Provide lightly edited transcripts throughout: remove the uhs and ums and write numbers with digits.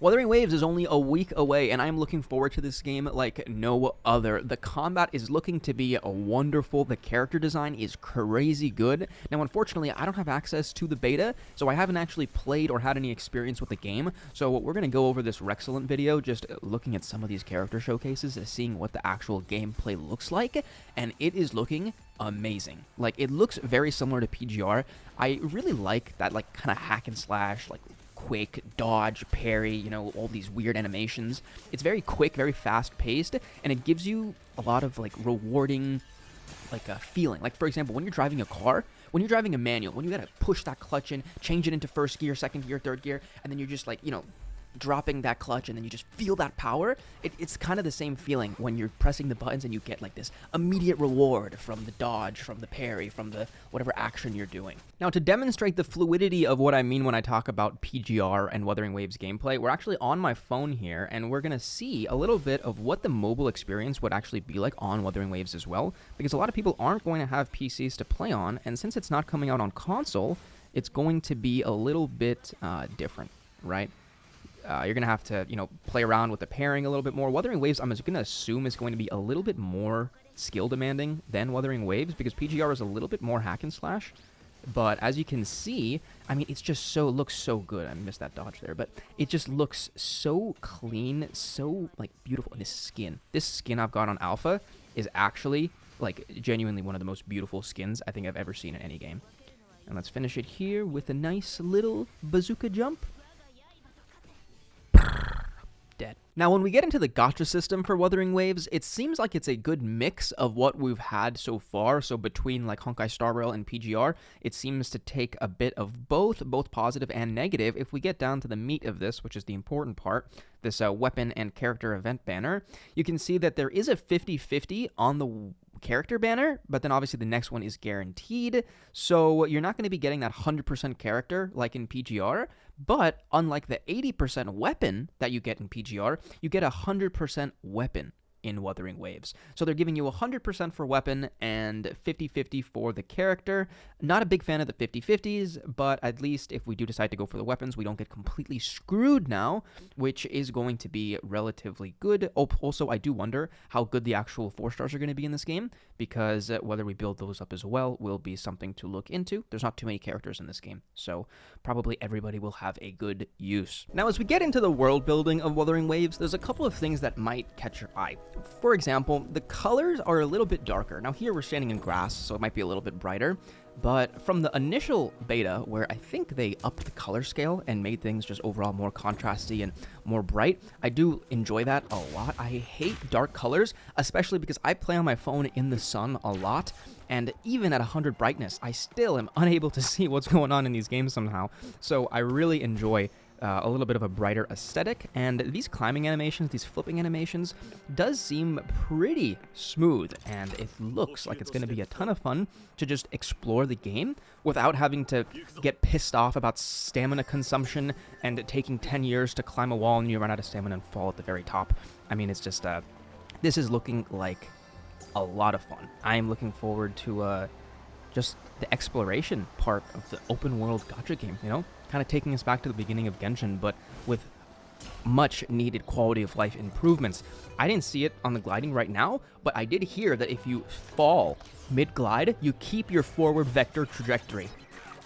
Wuthering Waves is only a week away, and I'm looking forward to this game like no other. The combat is looking to be wonderful. The character design is crazy good. Now, unfortunately, I don't have access to the beta, so I haven't actually played or had any experience with the game. So we're going to go over this Rexcellent video, just looking at some of these character showcases, seeing what the actual gameplay looks like, and it is looking amazing. Like, it looks very similar to Pgr. I really like that, like, kind of hack and slash, like, quick dodge, parry, you know, all these weird animations. It's very quick, very fast-paced, and it gives you a lot of, like, rewarding, like, a feeling. Like, for example, when you're driving a car, when you're driving a manual, when you gotta push that clutch in, change it into first gear, second gear, third gear, and then you're just, like, you know, dropping that clutch, and then you just feel that power. It's kind of the same feeling when you're pressing the buttons and you get like this immediate reward from the dodge, from the parry, from the whatever action you're doing. Now, to demonstrate the fluidity of what I mean when I talk about Pgr and Wuthering Waves gameplay, we're actually on my phone here, and we're gonna see a little bit of what the mobile experience would actually be like on Wuthering Waves as well, because a lot of people aren't going to have PCs to play on, and since it's not coming out on console, it's going to be a little bit different, right? You're going to have to, you know, play around with the pairing a little bit more. Wuthering Waves, I'm going to assume, is going to be a little bit more skill demanding than Wuthering Waves, because Pgr is a little bit more hack and slash. But as you can see, I mean, it's just looks so good. I missed that dodge there, but it just looks so clean, so, like, beautiful. And this skin I've got on Alpha is actually, like, genuinely one of the most beautiful skins I think I've ever seen in any game. And let's finish it here with a nice little bazooka jump. Dead. Now, when we get into the gacha system for Wuthering Waves, it seems like it's a good mix of what we've had so far. So between like Honkai Star Rail and Pgr, it seems to take a bit of both positive and negative. If we get down to the meat of this, which is the important part, this weapon and character event banner, you can see that there is a 50-50 on the character banner, but then obviously the next one is guaranteed, so you're not going to be getting that 100% character like in Pgr, but unlike the 80% weapon that you get in Pgr, you get 100% weapon in Wuthering Waves. So they're giving you 100% for weapon and 50-50 for the character. Not a big fan of the 50-50s, but at least if we do decide to go for the weapons, we don't get completely screwed now, which is going to be relatively good. Also, I do wonder how good the actual 4 stars are going to be in this game, because whether we build those up as well will be something to look into. There's not too many characters in this game, so probably everybody will have a good use. Now, as we get into the world building of Wuthering Waves, there's a couple of things that might catch your eye. For example, the colors are a little bit darker. Now here we're standing in grass, so it might be a little bit brighter, but from the initial beta, where I think they upped the color scale and made things just overall more contrasty and more bright, I do enjoy that a lot. I hate dark colors, especially because I play on my phone in the sun a lot, and even at 100 brightness, I still am unable to see what's going on in these games somehow, so I really enjoy a little bit of a brighter aesthetic, and these climbing animations, these flipping animations, does seem pretty smooth, and it looks like it's going to be a ton of fun to just explore the game without having to get pissed off about stamina consumption and taking 10 years to climb a wall and you run out of stamina and fall at the very top. I mean, it's just, this is looking like a lot of fun. I am looking forward to just the exploration part of the open world gacha game, you know? Kind of taking us back to the beginning of Genshin, but with much needed quality of life improvements. I didn't see it on the gliding right now, but I did hear that if you fall mid-glide, you keep your forward vector trajectory.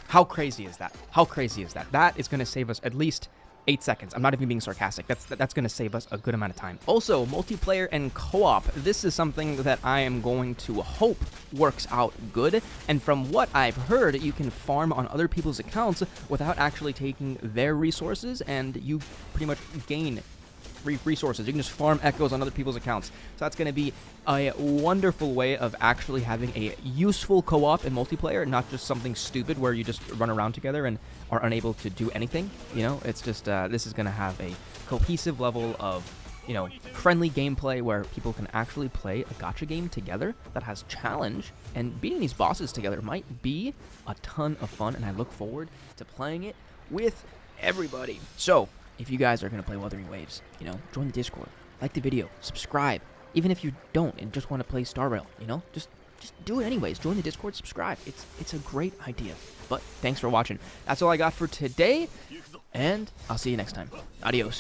How crazy is that? How crazy is that? That is going to save us at least 8 seconds. I'm not even being sarcastic. That's going to save us a good amount of time. Also, multiplayer and co-op. This is something that I am going to hope works out good. And from what I've heard, you can farm on other people's accounts without actually taking their resources, and you pretty much gain free resources. You can just farm echoes on other people's accounts. So that's going to be a wonderful way of actually having a useful co-op in multiplayer, not just something stupid where you just run around together and are unable to do anything. You know, it's just, this is going to have a cohesive level of, you know, friendly gameplay where people can actually play a gacha game together that has challenge, and beating these bosses together might be a ton of fun, and I look forward to playing it with everybody. So, if you guys are going to play Wuthering Waves, you know, join the Discord, like the video, subscribe. Even if you don't and just want to play Star Rail, you know, just do it anyways. Join the Discord, subscribe. It's a great idea. But thanks for watching. That's all I got for today, and I'll see you next time. Adios.